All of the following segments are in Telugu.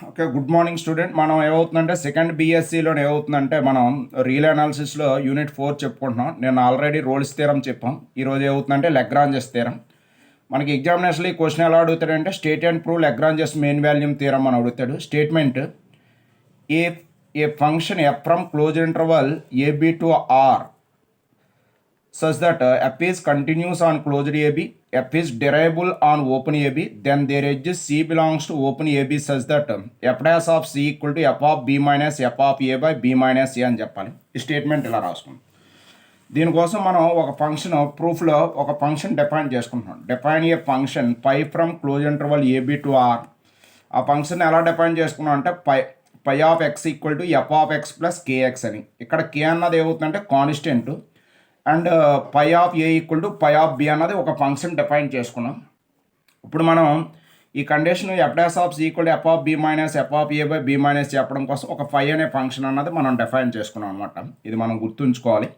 Okay, good morning student. మనం ఏమవుతుందంటే సెకండ్ బీఎస్సీలో ఏమవుతుందంటే మనం రియల్ అనాలిసిస్లో యూనిట్ 4 చెప్పుకుంటున్నాం. నేను ఆల్రెడీ రోల్స్ థీరం చెప్పాం. ఈరోజు ఏమవుతుందంటే లెగ్రాంజెస్ థీరం. మనకి ఎగ్జామినేషన్లో ఈ క్వశ్చన్ ఎలా అడుగుతాడంటే state and prove Lagrange's mean value theorem అని అడుగుతాడు. Statement a a function f from close interval AB to R such that f is continuous on closed AB, f is derivable on open AB, then their edge C belongs to open AB such that f dash of C equal to f of B minus f of A by B minus A అని చెప్పాలి. ఈ స్టేట్మెంట్ ఇలా రాసుకుంటాం. దీనికోసం మనం ఒక ఫంక్షన్ ప్రూఫ్లో ఒక ఫంక్షన్ డిఫైన్ చేసుకుంటున్నాం. Define a function pi from close interval AB to R. ఆ ఫంక్షన్ ఎలా డిఫైన్ చేసుకున్నాం అంటే పై of X equal to F of X plus kx అని. ఇక్కడ కే అన్నది ఏమవుతుందంటే constant and pi of A equal to pi of b అన్నది ఒక ఫంక్షన్ డిఫైన్ చేసుకున్నాం. ఇప్పుడు మనం ఈ condition f dash of C equal to F of B minus F of A by b minus చెప్పడం కోసం ఒక పై అనే ఫంక్షన్ అన్నది మనం డిఫైన్ చేసుకున్నాం అనమాట. ఇది మనం గుర్తుంచుకోవాలి.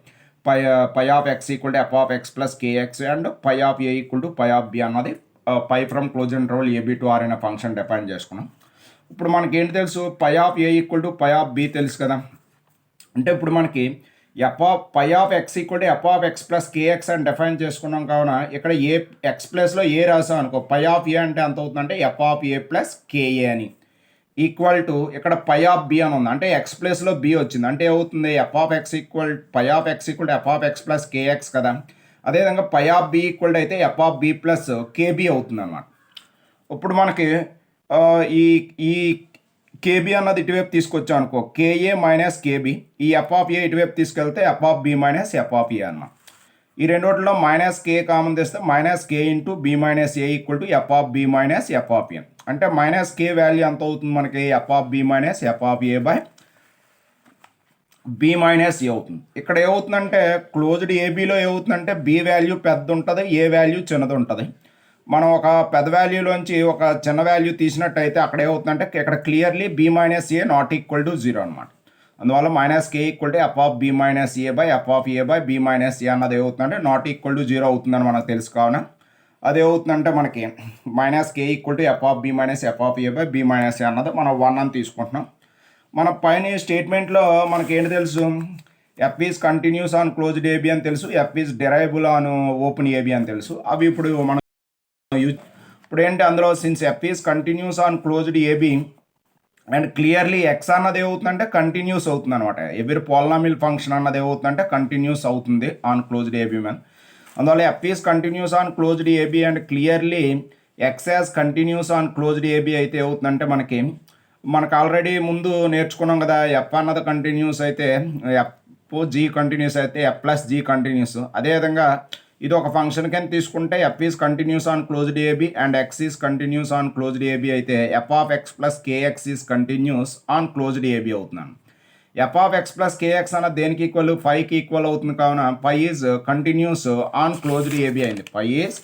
Pi of X equal to F of X plus kx and pi of A equal to pi of b అన్నది pi from close interval AB to R అనే ఫంక్షన్ డిఫైన్ చేసుకున్నాం. ఇప్పుడు మనకి ఏంటి తెలుసు, pi of A equal to pi of b తెలుసు కదా. అంటే ఇప్పుడు మనకి పై of X equal to F of X plus kx అని డిఫైన్ చేసుకున్నాం కావున ఇక్కడ ఏ ఎక్స్ ప్లస్లో ఏ రాసాం అనుకో, పై ఆఫ్ ఏ అంటే ఎంత అవుతుందంటే f of A plus k a అని ఈక్వల్ టు ఇక్కడ పై ఆఫ్ బి అని ఉంది. అంటే ఎక్స్ ప్లస్లో బి వచ్చింది అంటే ఏమవుతుంది, F of X equal phi of X equal to F of X plus kx కదా. అదేవిధంగా పై ఆఫ్ బి ఈక్వల్ అయితే F of B plus k b అవుతుంది అనమాట. ఇప్పుడు మనకి ఈ ఈ కేబీ అన్నది ఇటువైపు తీసుకొచ్చాం అనుకో, కేఏ మైనస్ కేబీ. ఈ ఎఫ్ ఆఫ్ ఏ ఇటువైపు తీసుకెళ్తే f of B minus F of a అన్నమాట. ఈ రెండోటిలో మైనస్ కే కామన్ తెస్తే minus K into b minus a equal to F of B minus F of ఏ. అంటే మైనస్ కే వాల్యూ ఎంత అవుతుంది మనకి, F of B minus F of A by b minus a అవుతుంది. ఇక్కడ ఏమవుతుందంటే క్లోజ్డ్ ఏబీలో ఏమవుతుందంటే బి వాల్యూ పెద్ద ఉంటుంది, ఏ వాల్యూ చిన్నది ఉంటుంది. మనం ఒక పెద్ద వాల్యూలోంచి ఒక చిన్న వాల్యూ తీసినట్టయితే అక్కడ ఏమవుతుందంటే ఇక్కడ clearly b minus a not equal to zero అనమాట. అందువల్ల minus K equal to F of B minus a by f of A by b minus a అన్నది ఏమవుతుందంటే నాట్ ఈక్వల్ టు జీరో అవుతుందని మనకు తెలుసు కావున అది ఏమవుతుందంటే మనకి minus K equal to F of B minus F of A by b minus a అన్నది మనం 1 అని తీసుకుంటున్నాం. మన పైన స్టేట్మెంట్లో మనకి ఏంటి తెలుసు, f is continuous on closed AB అని తెలుసు, f is derivable on open ab అని తెలుసు. అవి ఇప్పుడు మనం ఇప్పుడు ఏంటి అందులో since f is continuous on closed AB and clearly x అన్నది ఏమవుతుందంటే కంటిన్యూస్ అవుతుంది అనమాట. ఎవరి పాలినామియల్ ఫంక్షన్ అన్నది ఏమవుతుందంటే కంటిన్యూస్ అవుతుంది ఆన్ క్లోజ్డ్ ఏబి మ్యాన్. అందువల్ల f is continuous on closed AB and clearly x as continuous on closed AB అయితే ఏమవుతుందంటే మనకు ఆల్రెడీ ముందు నేర్చుకున్నాం కదా, ఎఫ్ అన్నది కంటిన్యూస్ అయితే ఎఫ్ జీ కంటిన్యూస్ అయితే ఎఫ్ ప్లస్ జీ కంటిన్యూస్. అదేవిధంగా ఇది ఒక ఫంక్షన్ కింద తీసుకుంటే f is continuous on closed AB and x is continuous on closed AB అయితే F of X plus kx is continuous on closed ab అవుతున్నాను. F of X plus kx అన్నది దేనికి ఈక్వల్, ఫైవ్కి ఈక్వల్ అవుతుంది కావున pi is continuous on closed AB అయింది. Pi is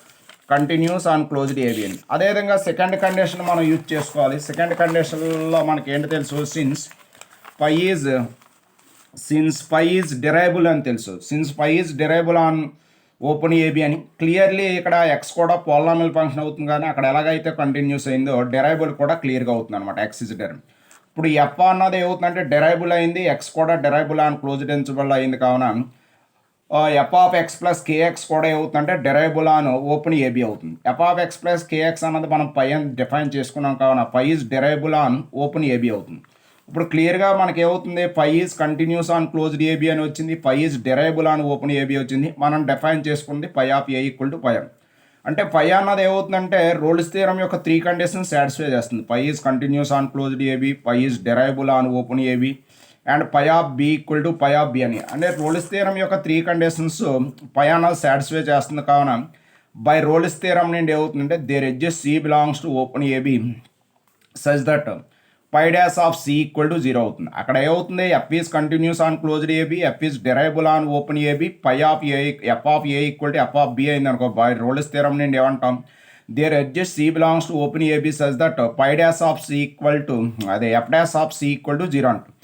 continuous on closed AB అయింది. అదేవిధంగా సెకండ్ కండిషన్ మనం యూజ్ చేసుకోవాలి. సెకండ్ కండిషన్లో మనకి ఏంటి తెలుసు, సిన్స్ పై ఈజ్ డెరైబుల్ అని తెలుసు. Since pi is derivable on open ab అని క్లియర్లీ ఇక్కడ ఎక్స్ కూడా పాలినామియల్ ఫంక్షన్ అవుతుంది కానీ అక్కడ ఎలాగైతే కంటిన్యూస్ అయిందో డెరైబుల్ కూడా క్లియర్గా అవుతుంది అనమాట. X is derivable. ఇప్పుడు ఎఫ్ అన్నది ఏమవుతుందంటే డెరైబుల్ అయింది, ఎక్స్ కూడా డెరైబుల్ ఆన్ క్లోజ్డ్ ఇంటర్వల్ అయింది కావున f of X plus kx కూడా ఏమవుతుందంటే డెరైబుల్ ఆన్ ఓపెన్ ఏబి అవుతుంది. F of X plus kx అన్నది మనం పై అని డిఫైన్ చేసుకున్నాం కావున pi is derivable on open ab అవుతుంది. ఇప్పుడు క్లియర్గా మనకి ఏమవుతుంది, pi is continuous on closed AB అని వచ్చింది, pi is derivable on open ab వచ్చింది. మనం డిఫైన్ చేసుకుంది pi of A equal to పై. అంటే పై అన్నది ఏమవుతుందంటే రోల్స్ థియరం యొక్క 3 కండిషన్స్ సాటిస్ఫై చేస్తుంది. Pi is continuous on closed ab, pi is derivable on open AB and pi of b equal to pi of B అని. అంటే రోల్స్ థియరం యొక్క 3 కండిషన్స్ పై అన్నది సాటిస్ఫై చేస్తుంది కావున బై రోల్స్ థియరం నుండి ఏమవుతుందంటే there exists c belongs to open AB such that pi dash of C equal to zero అవుతుంది. అక్కడ ఏమవుతుంది, f is continuous on closed AB, f is derivable on open ab, pi of a f of A equal to F of B అయింది అనుకో. బై రోల్స్ థియరం నుండి ఏమంటాం, there exists c belongs to open AB such that pi dash of C equal to అదే F dash of C equal to zero అంటాం.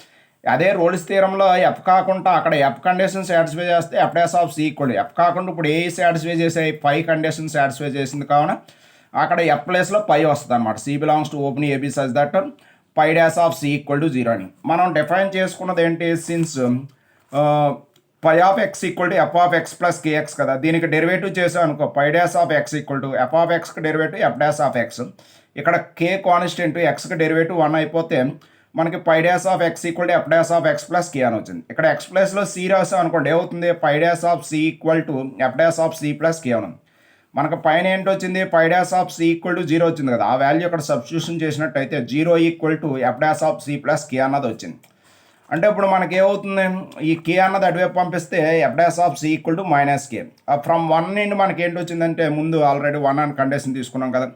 అదే రోల్స్ థియరంలో ఎఫ్ కాకుండా అక్కడ ఎఫ్ కండిషన్ సాటిస్ఫై చేస్తే f dash of C equal to f కాకుండా ఇప్పుడు ఏ సాటిస్ఫై చేసాయి, పై కండిషన్ సాటిస్ఫై చేసింది కావున అక్కడ ఎఫ్ ప్లేస్లో పై వస్తుంది అనమాట. C belongs to open AB such that pi dash of C equal to zero అని మనం డిఫైన్ చేసుకున్నది ఏంటి, since pi of X equal to F of X plus kx కదా, దీనికి డెరివేటివ్ చేసాం అనుకో, pi dash of X equal to F of ఎక్స్కి derivative F dash of x, ఇక్కడ కే కాన్స్టెంట్ ఎక్స్కి డెరివేటివ్ 1 అయిపోతే మనకి పై dash of X equal to F dash of X plus k అని వచ్చింది. ఇక్కడ ఎక్స్ ప్లస్లో సి రాసాం అనుకోండి, ఏమవుతుంది, phi dash of C equal to F dash of C plus k అని. మనకు పైన ఏంటి వచ్చింది, phi dash of C equal to zero వచ్చింది కదా, ఆ వాల్యూ ఇక్కడ సబ్స్టిట్యూషన్ చేసినట్టయితే zero equal to F dash of C plus k అన్నది వచ్చింది. అంటే ఇప్పుడు మనకి ఏమవుతుంది, ఈ కే అన్నది అటువైపు పంపిస్తే f dash of C equal to minus k. From 1 నుండి మనకి ఏంటి వచ్చిందంటే, ముందు ఆల్రెడీ 1 అని కండిషన్ తీసుకున్నాం కదా,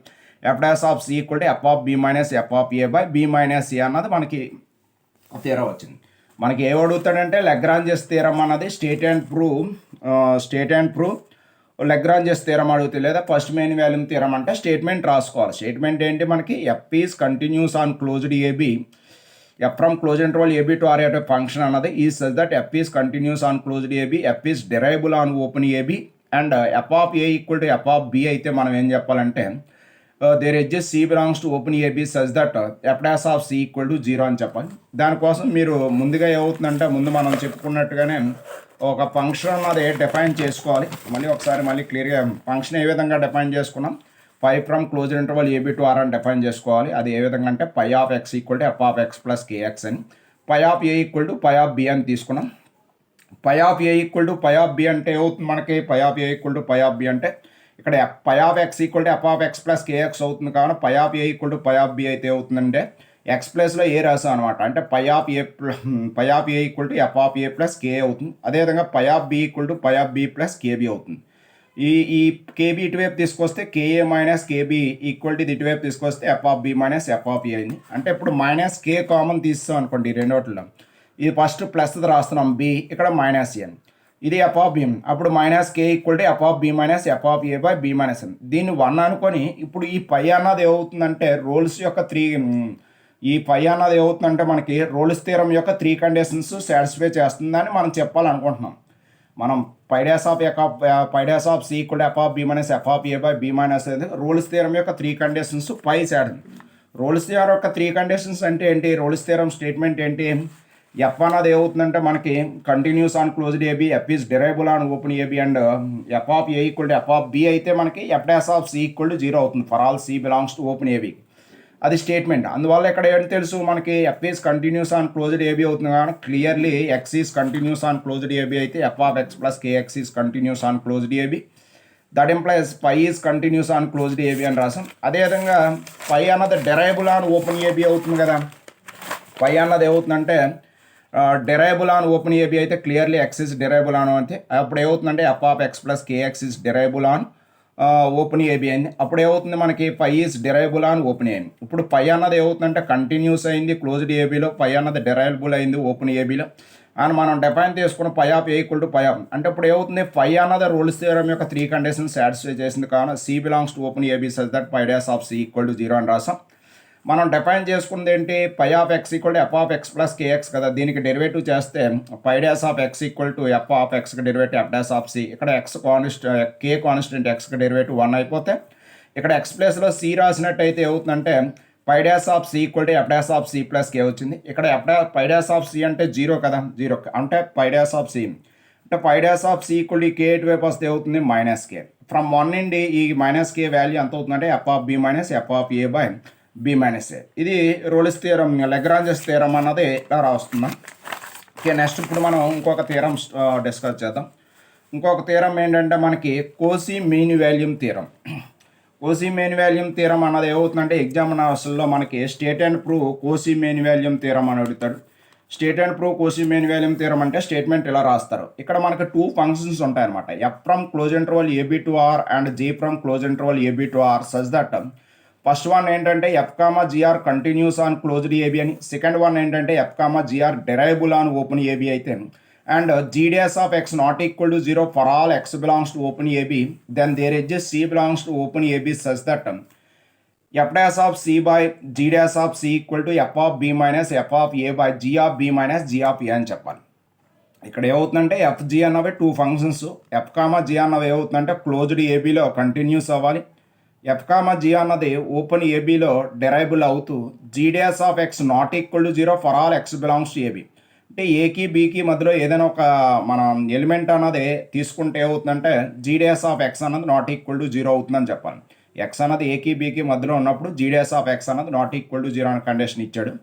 f dash of C equal to F of B minus F of A by b minus a అన్నది మనకి థీరం వచ్చింది. మనకి ఏం అడుగుతాడంటే లెగ్రాంజెస్ థీరం అన్నది state and prove Lagrange's theorem అడుగుతుంది, లేదా ఫస్ట్ మెయిన్ వాల్యూమ్ థీరం అంటే స్టేట్మెంట్ రాసుకోవాలి. స్టేట్మెంట్ ఏంటి, మనకి f is continuous on closed AB, f from close interval AB to R అనే ఫంక్షన్ అన్నది ఈ such that f is continuous on closed AB, f is derivable on open AB and f of A equal to F of B అయితే మనం ఏం చెప్పాలంటే there exists c belongs to open AB such that F dash of C equal to zero అని చెప్పాలి. దానికోసం మీరు ముందుగా ఏమవుతుందంటే, ముందు మనం చెప్పుకున్నట్టుగానే ఒక ఫంక్షన్ అన్నది డిఫైన్ చేసుకోవాలి. మళ్ళీ క్లియర్గా ఫంక్షన్ ఏ విధంగా డిఫైన్ చేసుకున్నాం, phi from close interval AB to R అని డిఫైన్ చేసుకోవాలి. అది ఏ విధంగా అంటే పై of X equal to F of X plus kx అని, phi of A equal to pi of B అని తీసుకున్నాం. Phi of A equal to pi of B అంటే ఏమవుతుంది, మనకి పై of A equal to pi of B అంటే ఇక్కడ phi of X equal to F of X plus kx అవుతుంది. కాబట్టి phi of A equal to pi of B అయితే అవుతుందంటే ఎక్స్ ప్లస్లో ఏ రాసాం అనమాట, అంటే పై of A equal to F of A plus k అవుతుంది. అదేవిధంగా phi of b equal to pi of B plus k b అవుతుంది. ఈ కేబీ ఇటువైపు తీసుకొస్తే k a minus k b equal to ఇది ఇటువైపు తీసుకొస్తే f of B minus F of a అయింది. అంటే ఇప్పుడు మైనస్ కే కామన్ తీస్తాం అనుకోండి, ఈ రెండోట్లో ఇది ఫస్ట్ ప్లస్ రాస్తున్నాం బి, ఇక్కడ మైనస్ ఏ, ఇది ఎఫ్ ఆఫ్ బి, అప్పుడు minus K equal to F of B minus F of A by b minus n. దీన్ని 1 అనుకొని ఇప్పుడు ఈ పై అన్నది ఏమవుతుందంటే రోల్స్ యొక్క ఈ పై అన్నది ఏమవుతుందంటే మనకి రోల్స్ థీరం యొక్క 3 కండిషన్స్ సాటిస్ఫై చేస్తుందని మనం చెప్పాలనుకుంటున్నాం. మనం phi dash of C equal to F of B minus F of A by b minus అనేది రోల్స్ థీరం యొక్క 3 కండిషన్స్ పై సాటిస్ఫై. రోల్స్ థీరం యొక్క 3 కండిషన్స్ అంటే ఏంటి, రోల్స్ థీరం స్టేట్మెంట్ ఏంటి, ఎఫ్ అన్నది ఏమవుతుందంటే మనకి continuous on closed AB, f is derivable on open AB and f of A equal to F of B అయితే మనకి f dash of C equal to zero అవుతుంది for all C belongs to open a b. అది స్టేట్మెంట్. అందువల్ల ఇక్కడ ఏంటి తెలుసు, మనకి f is continuous on closed AB అవుతుంది కానీ clearly x is continuous on closed AB అయితే F of X plus kx is continuous on closed a b, that implies phi is continuous on closed AB అని రాసాం. అదేవిధంగా పై అన్నది డెరైబుల్ ఆన్ ఓపెన్ ఏబి అవుతుంది కదా, పై అన్నది ఏమవుతుందంటే డెరైబుల్ ఆన్ ఓపెన్ ఏబి అయితే clearly x is derivable on అంటే అప్పుడు ఏమవుతుందంటే F of X plus kx is derivable on open a b అయింది. అప్పుడు ఏమవుతుంది మనకి phi is derivable on open అయింది. ఇప్పుడు పై అన్నది ఏమవుతుందంటే కంటిన్యూస్ అయింది క్లోజ్డ్ ఏబీలో, పై అన్నది డెరైబుల్ అయింది ఓపెన్ ఏబీలో అని మనం డిఫైన్ చేసుకున్న phi of A equal to pi of. అంటే ఇప్పుడు ఏమవుతుంది, పై అన్నది రోల్స్ థియరం యొక్క 3 కండిషన్స్ సాటిస్ఫై చేసింది కావున c belongs to open AB such that pi dash of C equal to zero అని రాసాం. మనం డిఫైన్ చేసుకుంది ఏంటి, phi of X equal to F of X plus kx కదా, దీనికి డెరివేటివ్ చేస్తే phi dash of X equal to F of ఎక్స్కి derivative F dash of c, ఇక్కడ కే కాన్స్టెంట్ ఎక్స్కి డెరివేటివ్ 1 అయిపోతే ఇక్కడ ఎక్స్ ప్లస్లో సి రాసినట్టయితే ఏమవుతుందంటే phi dash of C equal to F dash of C plus k వచ్చింది. ఇక్కడ పై డాష్ ఆఫ్ సి అంటే జీరో కదా, జీరో అంటే పై డాష్ ఆఫ్ సి అంటే phi dash of C equal to k వైపు వస్తే ఏమవుతుంది మైనస్ కే. ఫ్రమ్ 1 నుండి ఈ మైనస్ కే వాల్యూ ఎంత అవుతుందంటే f of B minus F of A by b minus a. ఇది రోల్స్ థియరం, లెగ్రాంజెస్ థియరం అన్నది ఇలా రాస్తున్నాం. ఓకే, నెక్స్ట్ ఇప్పుడు మనం ఇంకొక థియరం డిస్కస్ చేద్దాం. ఇంకొక థియరం ఏంటంటే మనకి Cauchy mean value theorem. Cauchy mean value theorem అన్నది ఏమవుతుందంటే ఎగ్జామినేషన్లో మనకి state and prove Cauchy mean value theorem అని అడుగుతాడు. State and prove Cauchy mean value theorem అంటే స్టేట్మెంట్ ఇలా రాస్తారు. ఇక్కడ మనకి 2 ఫంక్షన్స్ ఉంటాయన్నమాట, f from close interval AB to R and g from close interval AB to R such that first one ఏంటంటే f comma GR continuous on closed AB అని, సెకండ్ వన్ ఏంటంటే f comma GR derivable on open AB అయితే and g dash of X not equal to zero for all X belongs to open a b, then there exists c belongs to open AB such that F dash of C by G dash of C equal to F of B minus F of A by G of B minus G of ఏ అని చెప్పాలి. ఇక్కడ ఏమవుతుందంటే ఎఫ్ జీ అన్నవి 2 ఫంక్షన్స్, ఎఫ్ కామా జీ అన్నవి ఏమవుతుందంటే క్లోజ్డ్ ఏబీలో కంటిన్యూస్ అవ్వాలి, ఎఫ్ కామా జీ అన్నది ఓపెన్ ఏబీలో డెరైబుల్ అవుతూ g dash of X not equal to zero for all X belongs to a b. అంటే ఏకి బీకి మధ్యలో ఏదైనా ఒక మనం ఎలిమెంట్ అన్నది తీసుకుంటే ఏమవుతుందంటే జీ డాష్ ఆఫ్ ఎక్స్ అన్నది నాట్ ఈక్వల్ టు జీరో అవుతుందని చెప్పాలి. ఎక్స్ అన్నది ఏకి బీకి మధ్యలో ఉన్నప్పుడు జీ డాష్ ఆఫ్ ఎక్స్ అన్నది నాట్ ఈక్వల్ టు జీరో అనే కండిషన్ ఇచ్చాడు.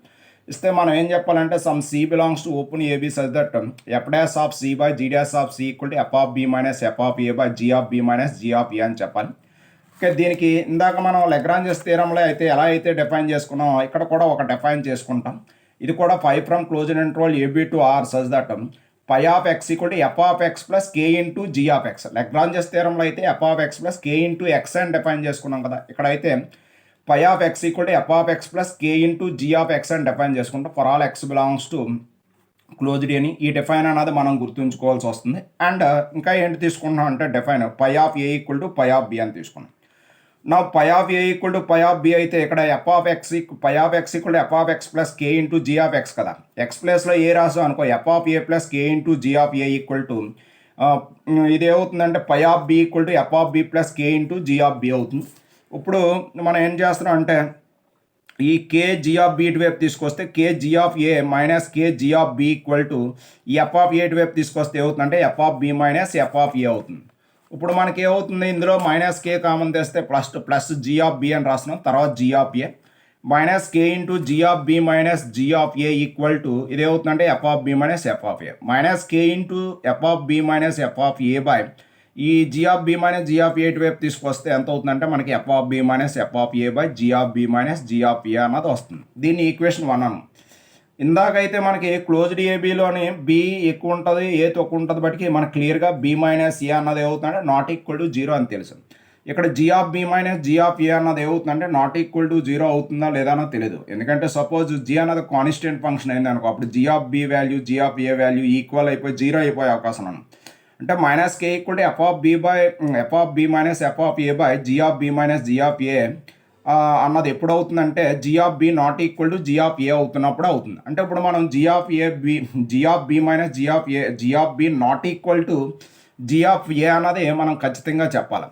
ఇస్తే మనం ఏం చెప్పాలంటే some c belongs to open AB such that F dash of C by G dash of C equal to F of B minus F of A by G of B minus G of ఏ అని చెప్పాలి. ఓకే, దీనికి ఇందాక మనం లెగ్రాంజెస్ థియరంలో అయితే ఎలా అయితే డిఫైన్ చేసుకున్నామో ఇక్కడ కూడా ఒక డిఫైన్ చేసుకుంటాం. ఇది కూడా phi from closed interval AB to R such that phi of X equal to F of X plus K into G of x. Lagrange's థియరంలో అయితే F of X plus K into x అని డిఫైన్ చేసుకున్నాం కదా. ఇక్కడైతే phi of X equal to F of X plus K into G of X అని డిఫైన్ చేసుకుంటాం for all X belongs to closed అని. ఈ డిఫైన్ అనేది మనం గుర్తుంచుకోవాల్సి వస్తుంది. అండ్ ఇంకా ఏంటి తీసుకుంటున్నాం అంటే define phi of A equal to pi of B అని తీసుకున్నాం. నా phi of A equal to pi of B అయితే ఇక్కడ f of x phi of X equal to F of X plus K into G of X కదా. ఎక్స్ ప్లేస్లో ఏ రాసాం అనుకో f of A plus K into G of A equal to ఇది ఏమవుతుందంటే phi of b equal to F of B plus K into G of b అవుతుంది. ఇప్పుడు మనం ఏం చేస్తున్నాం అంటే ఈ కే జీ ఆఫ్ బి వైపు తీసుకొస్తే k g of a minus k g of b equal to ఈ ఎఫ్ ఆఫ్ ఏ వైపు తీసుకొస్తే ఏమవుతుందంటే F of B minus F of ఏ అవుతుంది. ఇప్పుడు మనకి ఏమవుతుంది ఇందులో మైనస్ కే కామన్ తెస్తే ప్లస్ జీ ఆఫ్ బి అని రాస్తున్నాం, తర్వాత g of a minus K into G of B minus G of A equal to ఇది ఏమవుతుందంటే F of B minus F of a minus K into f of B minus F of A by ఈ g of B minus G of a వైపు తీసుకొస్తే ఎంత అవుతుందంటే మనకి F of B minus F of A by G of B minus G of ఏ అన్నది వస్తుంది. దీన్ని ఈక్వేషన్ 1 అను. ఇందాకైతే మనకి క్లోజ్డ్ ఏబీలోని బి ఎక్కువ ఉంటుంది ఏ తక్కువ ఉంటుంది బట్టి మనకి క్లియర్గా బి మైనస్ ఏ అన్నది ఏమవుతుందంటే నాట్ ఈక్వల్ టు జీరో అని తెలుసు. ఇక్కడ g of B minus G of ఏ అన్నది ఏమవుతుందంటే నాట్ ఈక్వల్ టు జీరో అవుతుందా లేదా అన్నది తెలియదు. ఎందుకంటే సపోజ్ జీ అన్నది కాన్స్టెంట్ ఫంక్షన్ అయింది అనుకో, అప్పుడు g of b value g of a value equal అయిపోయి జీరో అయిపోయే అవకాశం ఉంది. అంటే minus K equal to F of b by f of B minus F of A by G of B minus G of ఏ అన్నది ఎప్పుడు అవుతుందంటే g of b not equal to G of a అవుతున్నప్పుడు అవుతుంది. అంటే ఇప్పుడు మనం g of B minus G of b not equal to G of ఏ అన్నది మనం ఖచ్చితంగా చెప్పాలి.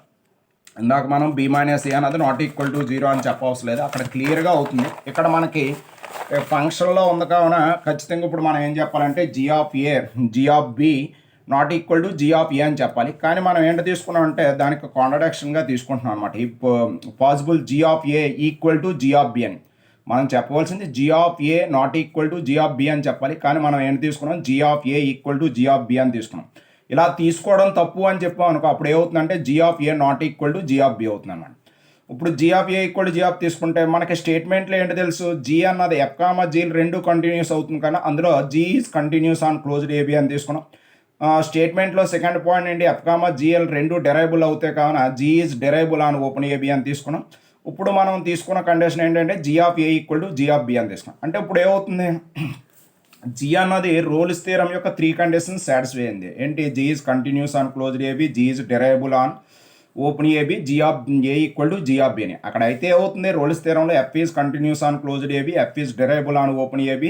ఇందాక మనం బి మైనస్ ఏ అన్నది నాట్ ఈక్వల్ టు జీరో అని చెప్పవలసిన లేదు, అక్కడ క్లియర్గా అవుతుంది. ఇక్కడ మనకి ఫంక్షన్లో ఉంది కావున ఖచ్చితంగా ఇప్పుడు మనం ఏం చెప్పాలంటే g of b not equal to G of ఏ అని చెప్పాలి. కానీ మనం ఏంటో తీసుకున్నాం అంటే దానికి కాంట్రడిక్షన్గా తీసుకుంటున్నాం అనమాట. ఈ possible g of A equal to G of B అని మనం చెప్పవలసింది G of A not equal to G of B అని చెప్పాలి. కానీ మనం ఏంటి తీసుకున్నాం g of A equal to G of B అని తీసుకున్నాం. ఇలా తీసుకోవడం తప్పు అని చెప్పాం అనుకో, అప్పుడు ఏమవుతుందంటే g of A not equal to G of b అవుతుంది అన్నమాట. ఇప్పుడు g of A equal to G of తీసుకుంటే మనకి స్టేట్మెంట్లో ఏంటి తెలుసు, జీ అన్నది ఎఫ్ కామా జీలు రెండు కంటిన్యూస్ అవుతుంది కానీ అందులో g is continuous on closed AB అని తీసుకున్నాం. స్టేట్మెంట్లో సెకండ్ పాయింట్ ఏంటి ఎఫ్ కామా జిఎల్ రెండు డెరైబుల్ అవుతాయి కావున g is derivable on open AB అని తీసుకున్నాం. ఇప్పుడు మనం తీసుకున్న కండిషన్ ఏంటంటే g of A equal to G of B అని తీసుకున్నాం. అంటే ఇప్పుడు ఏమవుతుంది, జీ అన్నది రోల్స్ థియరం యొక్క 3 కండిషన్స్ సాటిస్ఫై అయింది. ఏంటి, G is continuous on closed AB, G is derivable on open AB, G of A equal to G of B అని. అక్కడ అయితే ఏమవుతుంది రోల్స్ థియరంలో F is continuous on closed AB, F is derivable on open AB,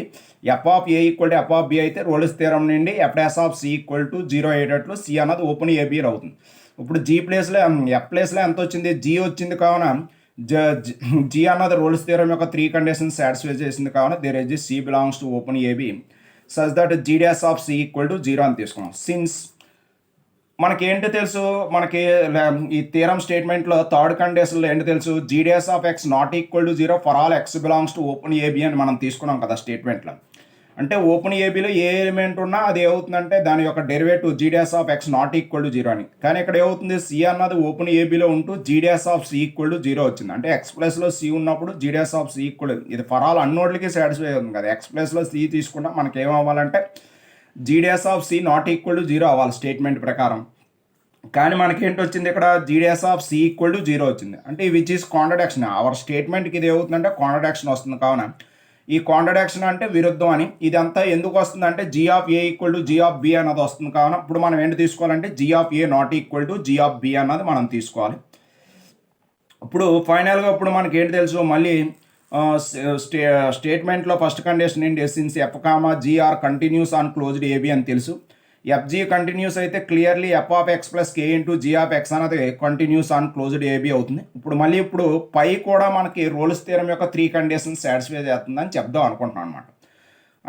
F of A equal to F of B అయితే రోల్స్ థియరం నుండి F dash of C equal to zero అయ్యేటట్లు సి అన్నది ఓపెన్ ఏబీ అవుతుంది. ఇప్పుడు జీ ప్లేస్లో ఎఫ్ ప్లేస్లో ఎంత వచ్చింది, జీ వచ్చింది కావున జీ అన్నది రోల్స్ థియరం యొక్క 3 కండిషన్స్ సాటిస్ఫై చేసింది కావున there is c belongs to open AB such that g dash of C equal to zero అని తీసుకున్నాం. సిన్స్ మనకి ఏంటి తెలుసు, మనకి ఈ థియరం స్టేట్మెంట్లో థర్డ్ కండిషన్లో ఏంటి తెలుసు, g dash of X not equal to zero for all X belongs to open AB అని మనం తీసుకున్నాం కదా స్టేట్మెంట్లో. అంటే ఓపెన్ ఏబీలో ఏ ఎలిమెంట్ ఉన్నా అది ఏమవుతుందంటే దాని యొక్క derivative G dash of X not equal to zero అని. కానీ ఇక్కడ ఏమవుతుంది, సి అన్నది ఓపెన్ ఏబీలో ఉంటూ G dash of C equal to zero వచ్చింది. అంటే ఎక్స్ ప్లస్లో సి ఉన్నప్పుడు G dash of C equal, ఇది ఫర్ ఆల్ అన్నోడ్లకి సాటిస్ఫై అవుతుంది కదా. ఎక్స్ ప్లస్లో సి తీసుకున్నా మనకి ఏమవ్వాలంటే G dash of C not equal to zero అవ్వాలి స్టేట్మెంట్ ప్రకారం. కానీ మనకి ఏంటి వచ్చింది ఇక్కడ G dash of C equal to zero వచ్చింది. అంటే విచ్ ఈస్ కాంట్రడిక్షన్. అవర్ స్టేట్మెంట్కి ఇది ఏమవుతుందంటే కాంట్రడిక్షన్ వస్తుంది. కావున ఈ కాంట్రడిక్షన్ అంటే విరుద్ధం అని. ఇదంతా ఎందుకు వస్తుందంటే g of A equal to G of b అన్నది వస్తుంది. కావున ఇప్పుడు మనం ఏంటి తీసుకోవాలంటే g of A not equal to G of b అన్నది మనం తీసుకోవాలి. ఇప్పుడు ఫైనల్గా ఇప్పుడు మనకి ఏంటి తెలుసు, మళ్ళీ స్టేట్మెంట్లో ఫస్ట్ కండిషన్ ఏంటి, since f comma g are continuous on closed AB అని తెలుసు. ఎఫ్జీ కంటిన్యూస్ అయితే clearly f of X plus K into G of x అనేది కంటిన్యూస్ ఆన్ క్లోజ్డ్ ఏబీ అవుతుంది. ఇప్పుడు పై కూడా మనకి రోల్స్ థియరం యొక్క 3 కండిషన్స్ సాటిస్ఫై చేస్తుందని చెప్దాం అనుకుంటున్నాను అనమాట.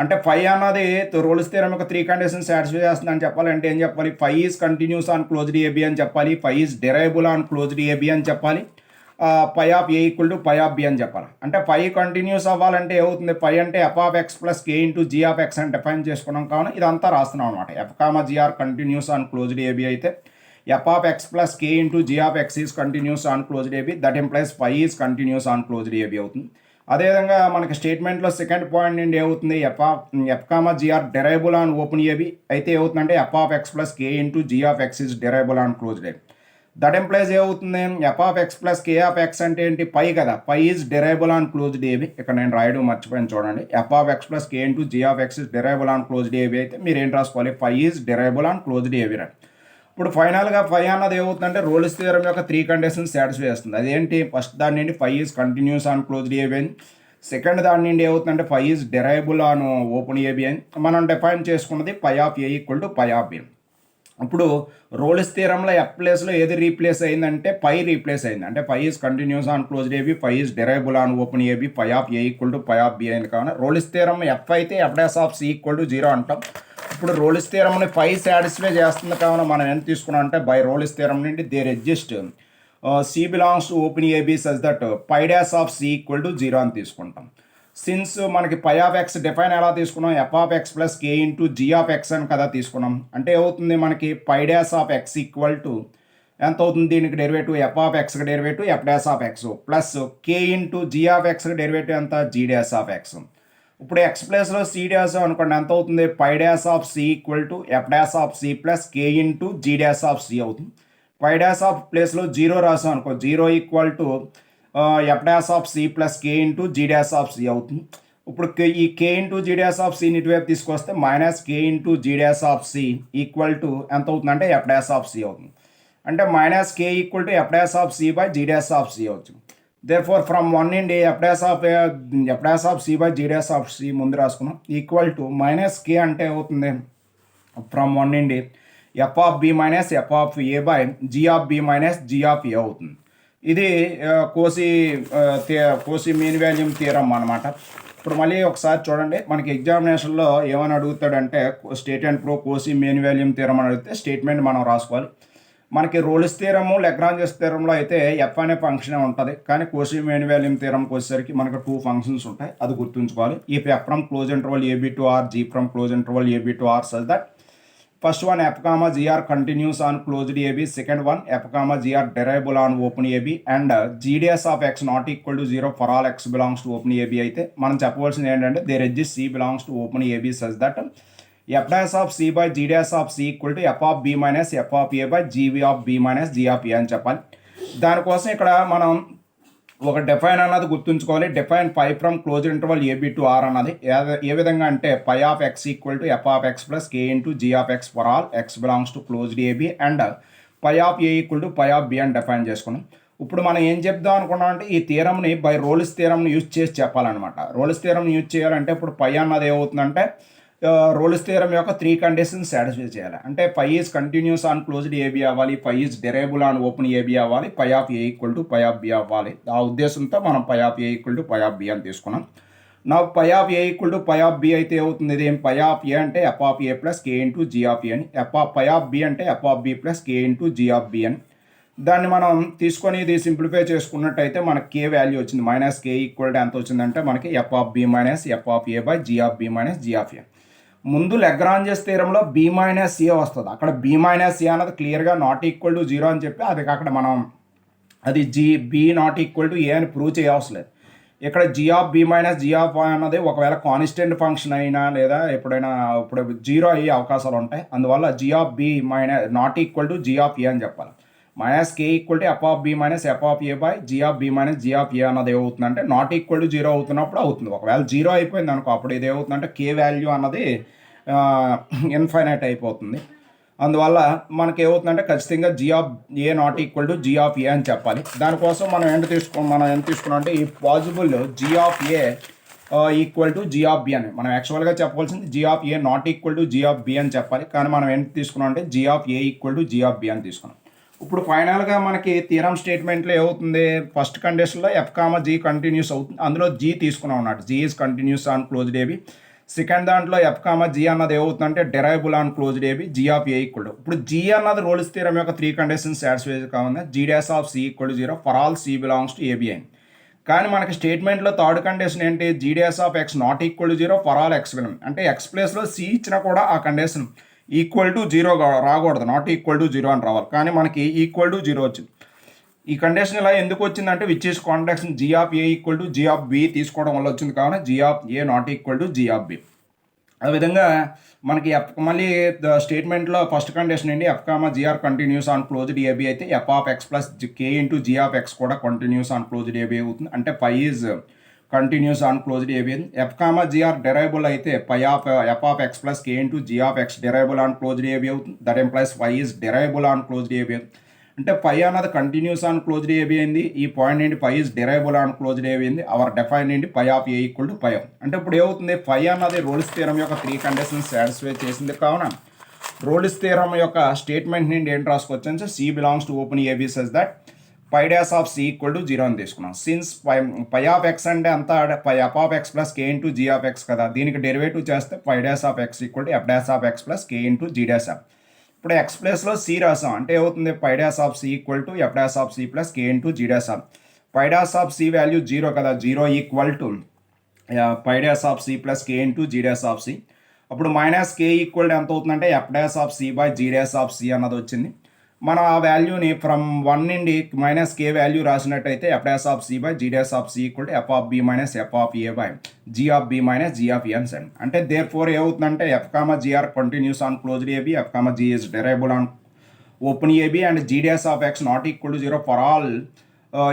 అంటే ఫై అన్నది రోల్స్ థియరం యొక్క 3 కండిషన్స్ సాటిస్ఫై చేస్తుందని చెప్పాలంటే ఏం చెప్పాలి? Phi is continuous on closed AB అని చెప్పాలి, phi is derivable on closed AB అని చెప్పాలి, phi of A equal to pi of B అని చెప్పాలి. అంటే పై కంటిన్యూస్ అవ్వాలంటే ఏమవుతుంది? పై అంటే F of X plus K into G of X అని డిఫైన్ చేసుకున్నాం కావున ఇదంతా రాస్తున్నాం అనమాట. F comma GR continuous on closed AB అయితే F of X plus K into G of X is continuous on closed AB, that implies phi is continuous on closed AB అవుతుంది. అదేవిధంగా మనకి స్టేట్మెంట్లో సెకండ్ పాయింట్ నుండి ఏమవుతుంది? F comma GR derivable on open AB అయితే ఏమవుతుందంటే F of X plus K into G of X is derivable on closed AB. That implies ఏమవుతుంది? F of X plus K of X అంటే ఏంటి? పై కదా, phi is derivable on closed AB. ఇక్కడ నేను రాయడం మర్చిపోయాను చూడండి. F of X plus K into G of X is derivable on closed AB అయితే మీరు ఏం రాసుకోవాలి? Phi is derivable on closed AB రా. ఇప్పుడు ఫైనల్గా ఫై అన్నది ఏమవుతుందంటే రోల్స్ థియరం యొక్క 3 కండిషన్స్ సాటిస్ఫై చేస్తుంది. అదేంటి? ఫస్ట్ దాని నుండి phi is continuous on closed AB అని, సెకండ్ దాని నుండి ఏమవుతుందంటే phi is derivable on open AB అని మనం డిఫైన్ చేసుకున్నది phi of A equal to pi of B. ఇప్పుడు రోల్స్ థియరంలో ఎఫ్ ప్లేస్లో ఏది రీప్లేస్ అయిందంటే పై రీప్లేస్ అయింది. అంటే phi is continuous on closed AB, phi is derivable on open AB, phi of A equal to pi of B అయింది. కావున రోల్స్ థియరం ఎఫ్ అయితే f dash of C equal to 0 అంటాం. ఇప్పుడు రోల్స్ థియరంని పై సాటిస్ఫై చేస్తుంది కావున మనం ఎంత తీసుకున్నాం అంటే బై రోల్స్ థియరం నుండి there exist C belongs to open AB such that pi dash of C equal to 0 అని తీసుకుంటాం. సిన్స్ మనకి పై ఆఫ్ ఎక్స్ డిఫైన్ ఎలా తీసుకున్నాం? F of X plus K into G of X అని కదా తీసుకున్నాం. అంటే ఏమవుతుంది? మనకి పై dash of X equal to ఎంత అవుతుంది? దీనికి derivative F of ఎక్స్కి derivative F dash of X plus K into G of ఎక్స్కి derivative ఎంత? G dash of X. ఇప్పుడు ఎక్స్ ప్లేస్లో సి డాష్ అనుకోండి, ఎంత అవుతుంది? Phi dash of C equal to F dash of C plus K into G dash of C అవుతుంది. పై డాష్ ఆఫ్ ప్లేస్లో 0 రాసాం అనుకో, 0 equal to F dash of C plus K into G dash of C అవుతుంది. ఇప్పుడు ఈ K into G dash of సిని ఇటువైపు తీసుకొస్తే minus K into G dash of C equal to ఎంత అవుతుందంటే ఎఫ్ డాష్ ఆఫ్ సి అవుతుంది. అంటే minus K equal to F dash of C by G dash of C అవుతుంది. దేర్ ఫోర్ ఫ్రమ్ 1 నుండి F dash of C by G dash of c ముందు రాసుకున్నాం ఈక్వల్ టు మైనస్ కే అంటే అవుతుంది ఫ్రమ్ 1 నుండి F of B minus F of A by G of B minus G of ఏ అవుతుంది. ఇది కోసి మీన్ వాల్యూమ్ థియరం అనమాట. ఇప్పుడు మళ్ళీ ఒకసారి చూడండి, మనకి ఎగ్జామినేషన్లో ఏమని అడుగుతాడంటే స్టేట్ అండ్ ప్రో కోసి మీన్ వాల్యూమ్ థియరం అని అడిగితే స్టేట్మెంట్ మనం రాసుకోవాలి. మనకి రోల్స్ థియరము లెగ్రాంజెస్ థియరంలో అయితే ఎఫ్ అనే ఫంక్షనే ఉంటుంది, కానీ కోసి మీన్ వాల్యూమ్ థియరంకి వచ్చేసరికి మనకు 2 ఫంక్షన్స్ ఉంటాయి, అది గుర్తుంచుకోవాలి. ఈ F from close interval AB to R, G from close interval AB to R such that first one F comma GR continuous on closed AB, second one F comma GR derivable on open AB and G dash of X not equal to 0 for all X belongs to open AB అయితే మనం చెప్పవలసింది ఏంటంటే there exist C belongs to open AB such that F dash of C by G dash of C equal to F of B minus F of A by G of B minus G of ఏ అని చెప్పాలి. దానికోసం ఇక్కడ మనం ఒక డిఫైన్ అన్నది గుర్తుంచుకోవాలి. Define phi from close interval AB to R అన్నది ఏ విధంగా అంటే పై of X equal to F of X plus K into G of X for all X belongs to closed AB and pi of A equal to pi of B అని డిఫైన్ చేసుకున్నాం. ఇప్పుడు మనం ఏం చెప్దాం అనుకున్నాం అంటే ఈ థియరంని బై రోల్స్ థియరంని యూజ్ చేసి చెప్పాలన్నమాట. రోల్స్ థియరంని యూజ్ చేయాలంటే ఇప్పుడు పై అన్నది ఏమవుతుందంటే రోల్స్ థియరం యొక్క 3 కండిషన్స్ సాటిస్ఫై చేయాలి. అంటే phi is continuous on closed AB అవ్వాలి, phi is derivable on open AB అవ్వాలి, phi of A equal to pi of B అవ్వాలి. ఆ ఉద్దేశంతో మనం phi of A equal to pi of B అని తీసుకున్నాం. నా phi of A equal to pi of B అయితే అవుతుంది ఇది పై ఆఫ్ ఏ అంటే F of A plus K into G of ఏ అని, పై ఆఫ్ బి అంటే F of B plus K into G of B అని. దాన్ని మనం తీసుకొని ఇది సింప్లిఫై చేసుకున్నట్టయితే మనకి కే వాల్యూ వచ్చింది. మైనస్ కే ఈక్వల్ టు ఎంత వచ్చిందంటే మనకి F of B minus F of A by G of B minus G of A. ముందు లెగ్రాంజెస్ థియరంలో బి మైనస్ ఏ వస్తుంది, అక్కడ బి మైనస్ ఏ అన్నది క్లియర్గా నాట్ ఈక్వల్ టు 0 అని చెప్పి అది అక్కడ మనం అది b not equal to a అని ప్రూవ్ చేయవసరం లేదు. ఇక్కడ g of B minus G of అన్నది ఒకవేళ కాన్స్టెంట్ ఫంక్షన్ అయినా లేదా ఎప్పుడైనా ఇప్పుడు 0 అయ్యే అవకాశాలు ఉంటాయి. అందువల్ల G of B minus not equal to G of ఏ అని చెప్పాలి. Minus K equal to F of B minus F of A by G of B minus G of ఏ అన్నది ఏమవుతుందంటే నాట్ ఈక్వల్ టు 0 అవుతున్నప్పుడు అవుతుంది. ఒకవేళ 0 అయిపోయింది అనుకో అప్పుడు ఇది ఏమవుతుందంటే కే వాల్యూ అన్నది ఇన్ఫైనైట్ అయిపోతుంది. అందువల్ల మనకి ఏమవుతుందంటే ఖచ్చితంగా G of A not equal to G of ఏ అని చెప్పాలి. దానికోసం మనం ఎంత తీసుకున్నాం అంటే ఈ possible G of A equal to G of B అని. మనం యాక్చువల్గా చెప్పవలసింది G of A not equal to G of B అని చెప్పాలి, కానీ మనం ఏంటి తీసుకున్నాం అంటే G of A equal to G of B అని తీసుకున్నాం. ఇప్పుడు ఫైనల్గా మనకి థీరం స్టేట్మెంట్లో ఏమవుతుంది, ఫస్ట్ కండిషన్లో ఎఫ్ కామా జీ కంటిన్యూస్ అవుతుంది, అందులో జీ తీసుకున్నాం అన్నట్టు, G is continuous on closed AB. Second దాంట్లో ఎఫ్ కామా జీ అన్నది ఏమవుతుందంటే derivable on closed AB G of A equal to. ఇప్పుడు జీ అన్నది రోల్స్ థీరం యొక్క 3 కండిషన్స్ సాటిస్ఫై కావాలి, G dash of C equal to 0 for all C belongs to AB అని. కానీ మనకి స్టేట్మెంట్లో థర్డ్ కండిషన్ ఏంటి, G dash of X not equal to 0 for all X belong, అంటే ఎక్స్ ప్లేస్లో సి ఇచ్చినా కూడా ఆ కండిషన్ ఈక్వల్ టు 0 రాకూడదు, నాట్ ఈక్వల్ టు 0 అని రావాలి, కానీ మనకి ఈక్వల్ టు 0 వచ్చింది. ఈ కండిషన్ ఇలా ఎందుకు వచ్చిందంటే which is contacts G of A equal to G of B తీసుకోవడం వల్ల వచ్చింది, కావున G of A not equal to G of B. ఆ విధంగా మనకి మళ్ళీ స్టేట్మెంట్లో ఫస్ట్ కండిషన్ ఏంటి, F comma GR continuous on closed AB అయితే F of X plus K into G of X కూడా కంటిన్యూస్ ఆన్ క్లోజ్డ్ ఏబి అవుతుంది, అంటే phi is continuous on closed AB. F comma GR డెరైబుల్ అయితే phi of F of X plus K into G of X derivable on closed AB అవుతుంది, that implies phi is derivable on closed AB. అంటే పై అన్నది కంటిన్యూస్ ఆన్ క్లోజ్డ్ ఏబి అయింది, ఈ పాయింట్ ఏంటి phi is derivable on closed AB అయింది, అవర్ డిఫైన్ ఏంటి phi of A equal to పై. అంటే ఇప్పుడు ఏమవుతుంది, పై అన్నది రోల్స్ థీరం యొక్క 3 కండిషన్స్ సాటిస్ఫై చేసింది, కావున రోల్స్ థీరం యొక్క స్టేట్మెంట్ నుండి ఏంటి రాసుకోవచ్చు అంటే C belongs to open AB such that pi dash of C equal to 0 అని తీసుకున్నాం. సిన్స్ పై ఆఫ్ ఎక్స్ అంటే అంతా phi F of X plus K into G of X కదా, దీనికి డెరివేటివ్ చేస్తే phi dash of X equal to F dash of X plus K into G dash of. ఇప్పుడు ఎక్స్ ప్లేస్లో సి రాసాం, అంటే ఏమవుతుంది phi dash of C equal to F dash of C plus K into G dash of. Phi dash of c value 0 కదా, 0 equal to phi dash of C plus K into G dash of c. అప్పుడు మైనస్ కే ఈక్వల్ ఎంత అవుతుందంటే F dash of C by G dash of c అన్నది వచ్చింది. మనం ఆ వాల్యూని ఫ్రమ్ 1 నుండి మైనస్ కే వాల్యూ రాసినట్టయితే f dash of C by G dash of C equal to F of B minus F of A by G of B minus G of ఏ అని సెండ్. అంటే దేర్ ఫోర్ ఏమవుతుందంటే f comma GR continuous on closed AB, F comma g is derivable on open AB, and g dash of X not equal to 0 for all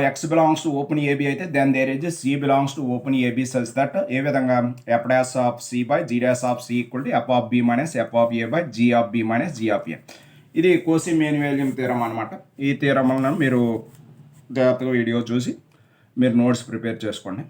X belongs to open a b అయితే then there is c belongs to open AB such that ఏ విధంగా f dash of C by G dash of C equal to F of B minus F of A by G of B minus G of a. ఇది కోసి మేన్యువల్ థీరం అనమాట. ఈ థీరం వలన మీరు జాగ్రత్తగా వీడియో చూసి మీరు నోట్స్ ప్రిపేర్ చేసుకోండి.